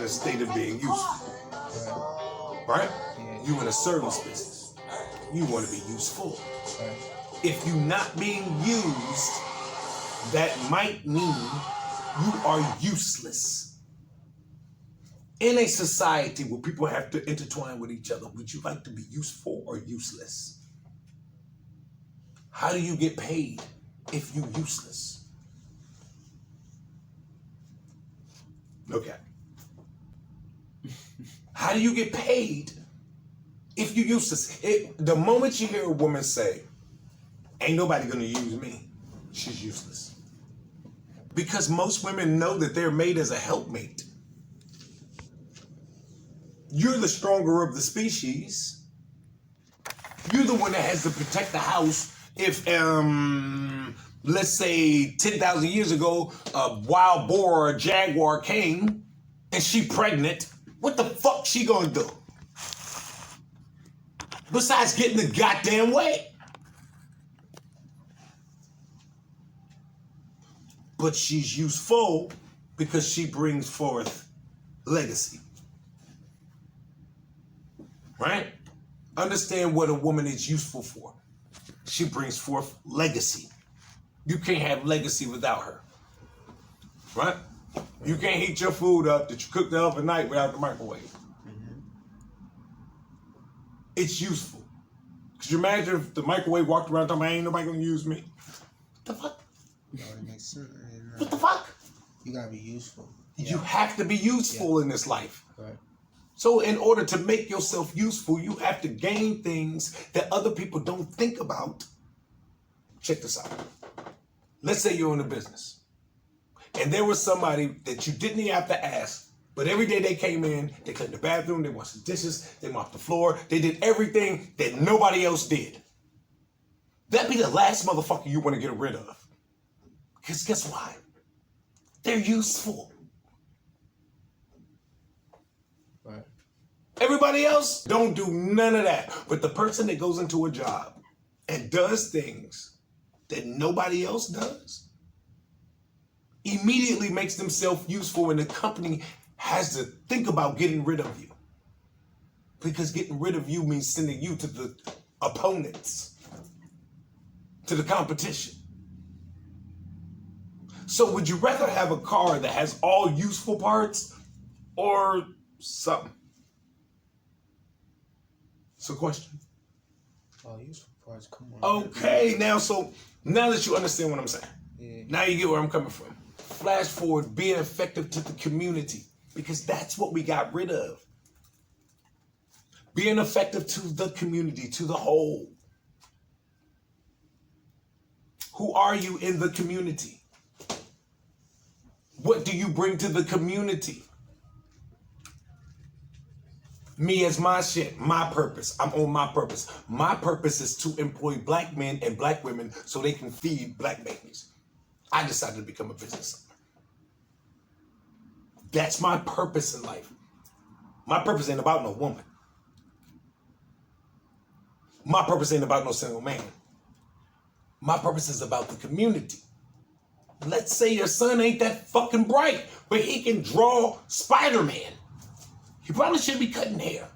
a state of being useful. Right? Yeah. You in a service business. You want to be useful. Right. If you're not being used, that might mean you are useless. In a society where people have to intertwine with each other, would you like to be useful or useless? How do you get paid if you're useless? Okay. How do you get paid if you're useless? The moment you hear a woman say, ain't nobody gonna use me, she's useless. Because most women know that they're made as a helpmate. You're the stronger of the species. You're the one that has to protect the house. If, let's say 10,000 years ago, a wild boar or a jaguar came and she pregnant, what the fuck she gonna do? Besides getting the goddamn way. But she's useful because she brings forth legacy. Right? Understand what a woman is useful for. She brings forth legacy. You can't have legacy without her. Right? You can't heat your food up that you cooked the other night without the microwave. Mm-hmm. It's useful. Could you imagine if the microwave walked around talking, ain't nobody gonna use me? What the fuck? No, it makes sense. What the fuck? You gotta be useful. You have to be useful in this life. Right. So in order to make yourself useful, you have to gain things that other people don't think about. Check this out. Let's say you're in a business and there was somebody that you didn't even have to ask, but every day they came in, they cleaned the bathroom, they washed the dishes, they mopped the floor, they did everything that nobody else did. That'd be the last motherfucker you want to get rid of. Because guess why? They're useful. Right. Everybody else don't do none of that. But the person that goes into a job and does things that nobody else does immediately makes themselves useful, and the company has to think about getting rid of you. Because getting rid of you means sending you to the opponents, to the competition. So would you rather have a car that has all useful parts or something? It's a question. All useful parts, come on. Okay, now that you understand what I'm saying, Yeah. now you get where I'm coming from. Flash forward, being effective to the community, because that's what we got rid of. Being effective to the community, to the whole. Who are you in the community? What do you bring to the community? Me as my shit, my purpose. I'm on my purpose. My purpose is to employ black men and black women so they can feed black babies. I decided to become a business owner. That's my purpose in life. My purpose ain't about no woman. My purpose ain't about no single man. My purpose is about the community. Let's say your son ain't that fucking bright, but he can draw Spider-Man. He probably should be cutting hair.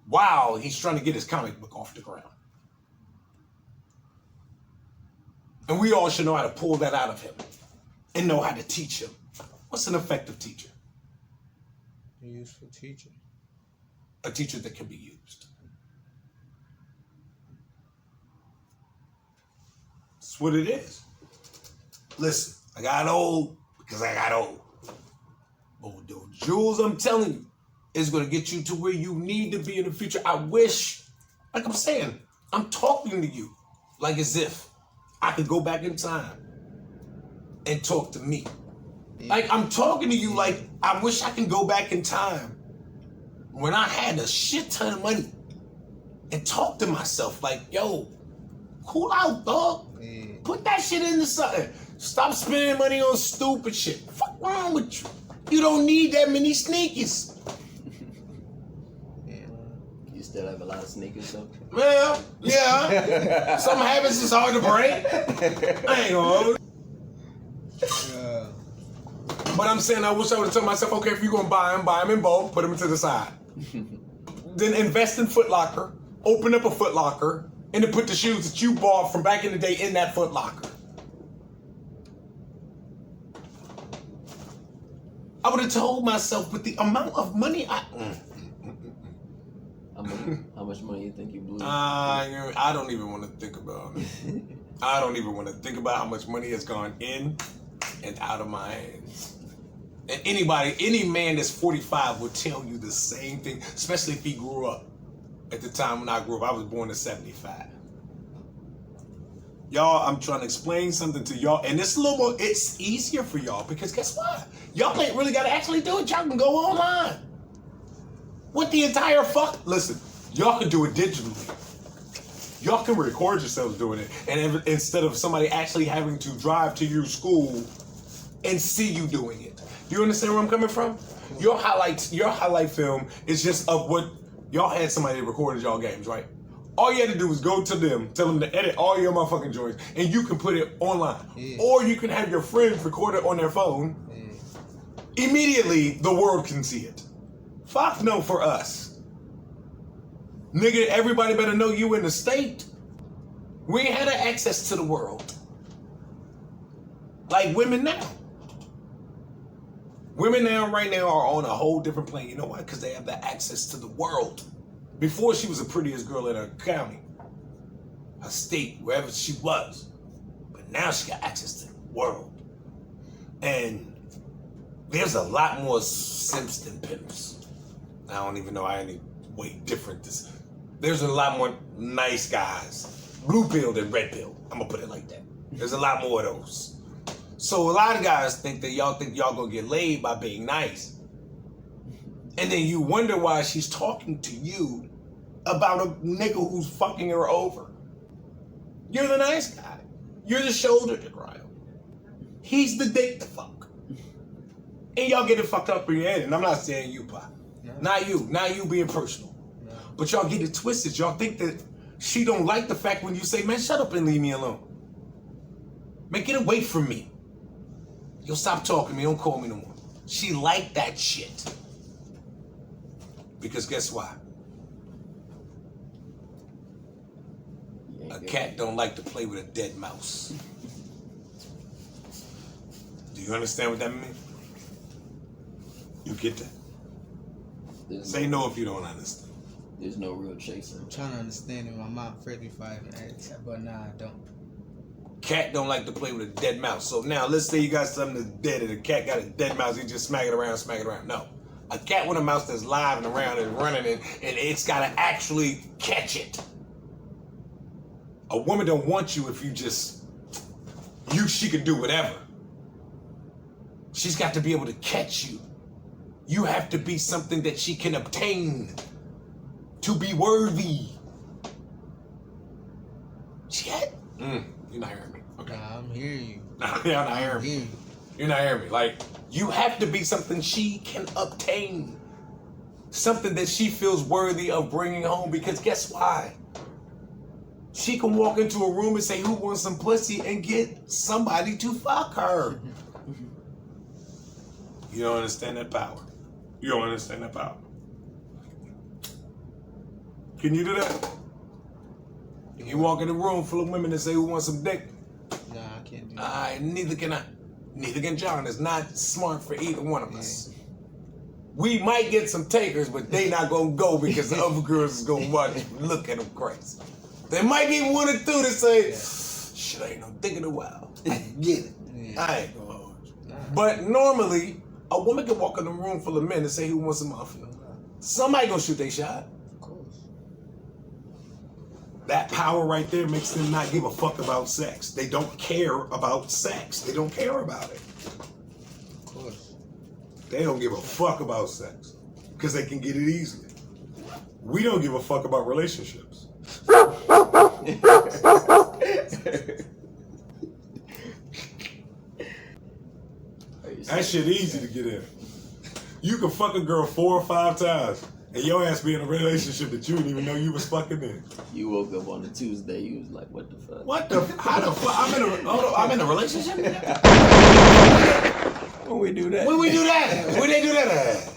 Wow, he's trying to get his comic book off the ground. And we all should know how to pull that out of him and know how to teach him. What's an effective teacher? A useful teacher. A teacher that can be used. That's what it is. Listen, I got old because I got old. But the jewels I'm telling you is going to get you to where you need to be in the future. I wish, like I'm saying, I'm talking to you like as if I could go back in time and talk to me. Yeah. Like I'm talking to you like I wish I can go back in time when I had a shit ton of money and talk to myself like, yo, cool out, dog. Yeah. Put that shit into something. Stop spending money on stupid shit. What the fuck wrong with you? You don't need that many sneakers. Yeah. You still have a lot of sneakers though? Well, yeah. Some habits is hard to break. I ain't gonna. Yeah. But I'm saying I wish I would have told myself, okay, if you're gonna buy them in bulk, put them to the side. Then invest in Foot Locker, open up a Foot Locker, and then put the shoes that you bought from back in the day in that Foot Locker. I would have told myself with the amount of money How much money you think you blew? I don't even want to think about it. I don't even want to think about how much money has gone in and out of my hands. And any man that's 45 will tell you the same thing, especially if he grew up at the time when I grew up. I was born in 75. Y'all, I'm trying to explain something to y'all, and it's easier for y'all because guess what? Y'all ain't really got to actually do it. Y'all can go online. With the entire listen, y'all can do it digitally. Y'all can record yourselves doing it, and instead of somebody actually having to drive to your school and see you doing it. Do you understand where I'm coming from? Your highlight film is just of what y'all had somebody that recorded y'all games, right? All you had to do was go to them, tell them to edit all your motherfucking joints, and you can put it online. Yeah. Or you can have your friends record it on their phone. Yeah. Immediately, the world can see it. Fuck no for us. Nigga, everybody better know you in the state. We ain't had access to the world. Like women now. Women now, right now, are on a whole different plane. You know why? Because they have the access to the world. Before, she was the prettiest girl in her county, her state, wherever she was. But now she got access to the world. And there's a lot more simps than pimps. I don't even know any way different this. There's a lot more nice guys. Blue pill than red pill. I'm going to put it like that. There's a lot more of those. So a lot of guys think y'all gonna get laid by being nice. And then you wonder why she's talking to you about a nigga who's fucking her over. You're the nice guy. You're the shoulder to cry on. He's the dick to fuck. And y'all get it fucked up in your head. And I'm not saying you, Pa. No. Not you being personal. No. But y'all get it twisted. Y'all think that she don't like the fact when you say, man, shut up and leave me alone. Man, get away from me. You'll stop talking to me. Don't call me no more. She liked that shit. Because guess why? A cat don't like to play with a dead mouse. Do you understand what that means? You get that? Say no if you don't understand. There's no real chaser. I'm trying to understand it. My mom afraid me for but nah, I don't. Cat don't like to play with a dead mouse. So now, let's say you got something that's dead and the cat got a dead mouse. He just smack it around. No. A cat with a mouse that's live and around and running and it's got to actually catch it. A woman don't want you if she can do whatever. She's got to be able to catch you. You have to be something that she can obtain to be worthy. Shit. You're not hearing me. Okay. Nah, I'm hearing you. You're not hearing me. You're not hearing me. Like, you have to be something she can obtain. Something that she feels worthy of bringing home. Because guess why? She can walk into a room and say, who wants some pussy? And get somebody to fuck her. You don't understand that power. You don't understand that power. Can you do that? You walk in a room full of women and say, who wants some dick? Nah, I can't do that. Neither can I. Neither can John. It's not smart for either one of us. We might get some takers, but they not going to go because the other girls is going to watch look at them crazy. There might be one or two that say, shit, I ain't no dick in a while. I get it. Yeah. I ain't going to hold you. But normally, a woman can walk in a room full of men and say, who wants some muffin? Somebody going to shoot their shot. That power right there makes them not give a fuck about sex. They don't care about sex. They don't care about it. Of course. They don't give a fuck about sex because they can get it easily. We don't give a fuck about relationships. That shit easy to get in. You can fuck a girl 4 or 5 times. And your ass be in a relationship that you didn't even know you was fucking in. You woke up on a Tuesday, you was like, what the fuck? How the fuck? I'm in a relationship? When we do that. When we do that? When they do that at?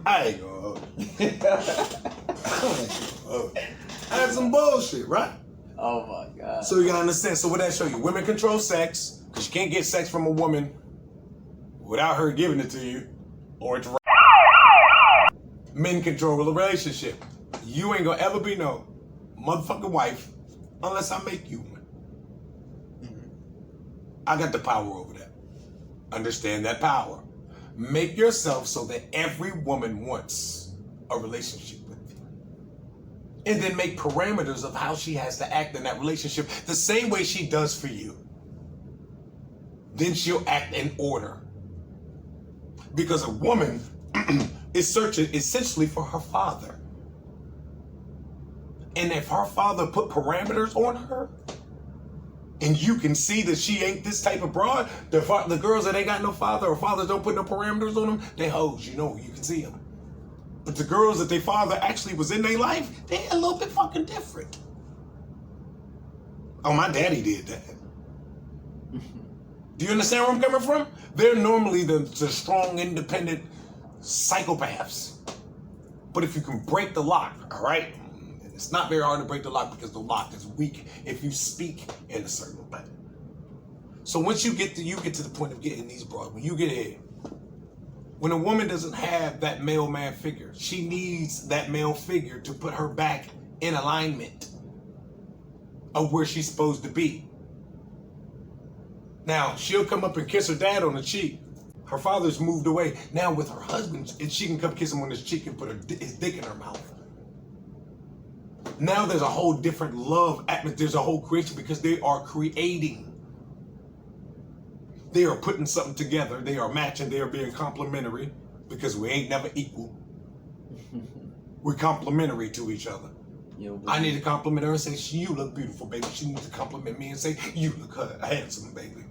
I ain't gonna. That's some bullshit, right? Oh my God. So you gotta understand. So what that show you? Women control sex, because you can't get sex from a woman without her giving it to you, or it's right. Men control the relationship. You ain't gonna ever be no motherfucking wife unless I make you one. I got the power over that. Understand that power. Make yourself so that every woman wants a relationship with you. And then make parameters of how she has to act in that relationship the same way she does for you. Then she'll act in order. Because a woman is searching essentially for her father. And if her father put parameters on her, and you can see that she ain't this type of broad, the girls that ain't got no father or fathers don't put no parameters on them, they hoes, you can see them. But the girls that their father actually was in their life, they a little bit fucking different. Oh, my daddy did that. Do you understand where I'm coming from? They're normally the strong, independent psychopaths. But if you can break the lock, all right? It's not very hard to break the lock because the lock is weak if you speak in a certain way. So once you get to the point of getting these broads, when you get here, when a woman doesn't have that male man figure, she needs that male figure to put her back in alignment of where she's supposed to be. Now, she'll come up and kiss her dad on the cheek. Her father's moved away. Now with her husband, and she can come kiss him on his cheek and put his dick in her mouth. Now there's a whole different love atmosphere. There's a whole creation because they are creating. They are putting something together. They are matching. They are being complementary because we ain't never equal. We're complementary to each other. I need to compliment her and say, you look beautiful, baby. She needs to compliment me and say, you look handsome, baby.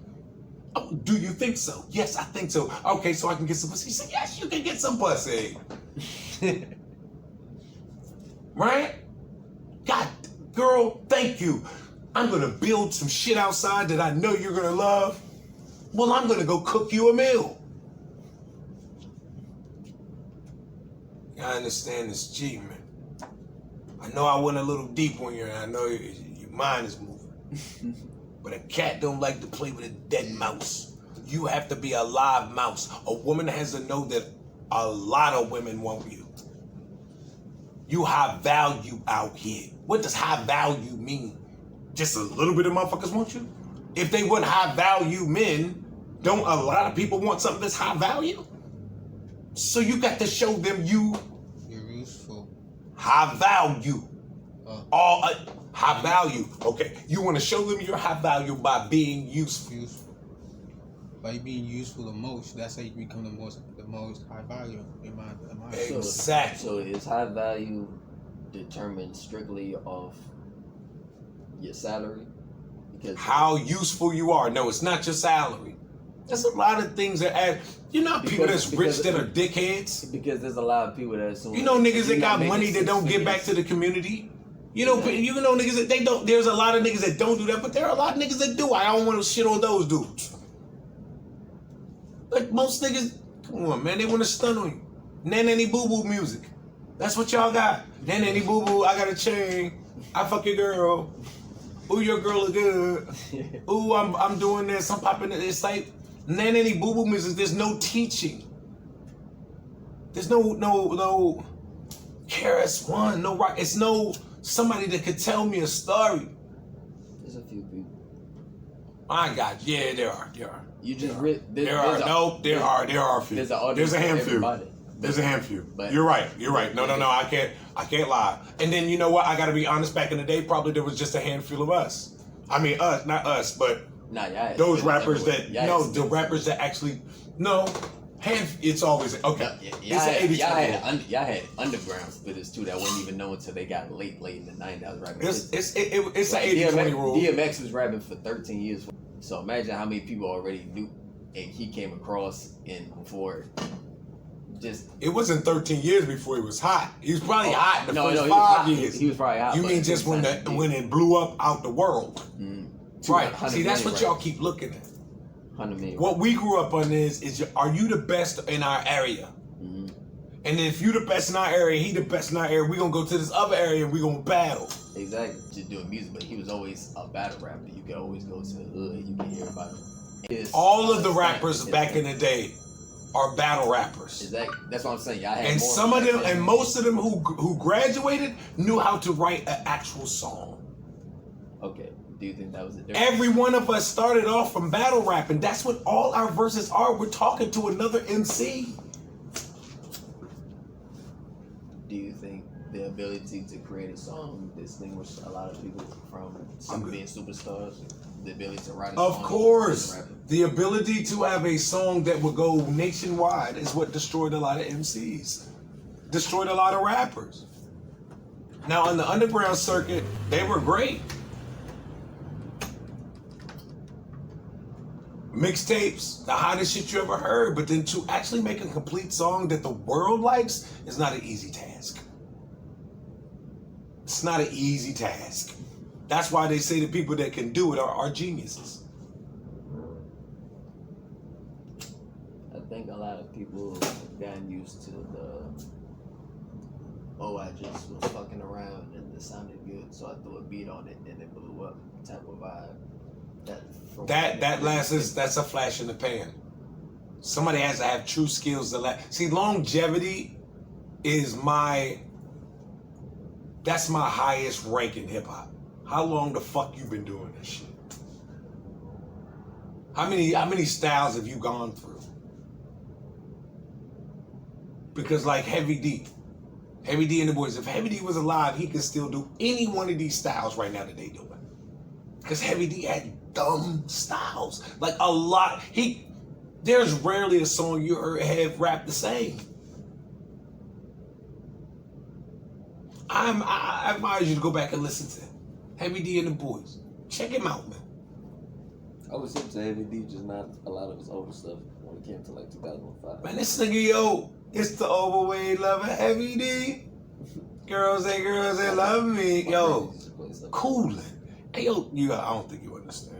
Oh, do you think so? Yes, I think so. Okay, so I can get some pussy. She said, yes, you can get some pussy. Right? God, girl, thank you. I'm going to build some shit outside that I know you're going to love. Well, I'm going to go cook you a meal. I understand this G, man. I know I went a little deep on you, and I know your mind is moving. But a cat don't like to play with a dead mouse. You have to be a live mouse. A woman has to know that a lot of women want you. You high value out here. What does high value mean? Just a little bit of motherfuckers want you? If they weren't high value men, don't a lot of people want something that's high value? So you got to show them you're useful. High value. High value. Okay. You want to show them you're high value by being useful. By being useful the most, that's how you become the most high value in my Exactly. So is high value determined strictly off your salary? Because how useful you are. No, it's not your salary. There's a lot of things that add. You know people that's rich that are dickheads? Because there's a lot of people that assume. You know niggas that got money that don't give back to the community? You know niggas that they don't. There's a lot of niggas that don't do that, but there are a lot of niggas that do. I don't want to shit on those dudes. Like most niggas, come on, man, they want to stun on you. Nanny boo boo music. That's what y'all got. Nanny boo boo, I got a chain. I fuck your girl. Ooh, your girl is good. Ooh, I'm doing this. I'm popping it. It's like nanny boo boo music. There's no teaching. There's no KRS-One, no rock. It's no somebody that could tell me a story. There's a few people. My God, yeah, there are. You just there are a few. There's a handful. There's a handful. But you're right. No, I can't lie. And then you know what? I gotta be honest. Back in the day, probably there was just a handful of us. I mean, not us, but those rappers that the rappers that actually it's always okay. Y'all had underground spitters too that wasn't even known until they got late in the 90s. I was rapping. It's an 80-20 rule. DMX was rapping for 13 years. So imagine how many people already knew and he came across before. It wasn't 13 years before he was hot. He was probably hot the first 5 years. He was probably hot. You mean just when it blew up out the world? Mm. Right. See, that's what y'all keep looking at. 100 million. What we grew up on is are you the best in our area? Mm-hmm. And if you the best in our area, he the best in our area, we gonna go to this other area and we gonna battle. Exactly. Just doing music, but he was always a battle rapper. You could always go to the hood. You can hear about him. All of the rappers back in the day are battle rappers. Exactly. That's what I'm saying. Y'all had And more some of them, that. and most of them who graduated knew how to write an actual song. Okay. Do you think that was a difference? Every one of us started off from battle rapping. That's what all our verses are. We're talking to another MC. Do you think the ability to create a song distinguish a lot of people from being superstars? The ability to write a song. Of course. The ability to have a song that would go nationwide is what destroyed a lot of MCs. Destroyed a lot of rappers. Now, on the underground circuit, they were great. Mixtapes, the hottest shit you ever heard, but then to actually make a complete song that the world likes is not an easy task. It's not an easy task. That's why they say the people that can do it are geniuses. I think a lot of people have gotten used to I just was fucking around and it sounded good, so I threw a beat on it and it blew up type of vibe. That's a flash in the pan. Somebody has to have true skills to see. Longevity is that's my highest rank in hip hop. How long the fuck you been doing this shit? How many styles have you gone through? Because like Heavy D and the boys, if Heavy D was alive, he could still do any one of these styles right now that they doing. Because Heavy D had dumb styles. Like a lot. There's rarely a song you have rap the same. I advise you to go back and listen to Heavy D and the boys. Check him out, man. I was hip to Heavy D, just not a lot of his older stuff when it came to like 2005. Man, this nigga, it's the overweight lover Heavy D. Girls say love me. Yo, coolin'. Hey, yo, I don't think you understand.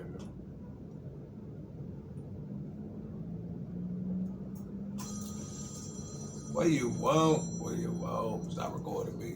What you want? Stop recording me.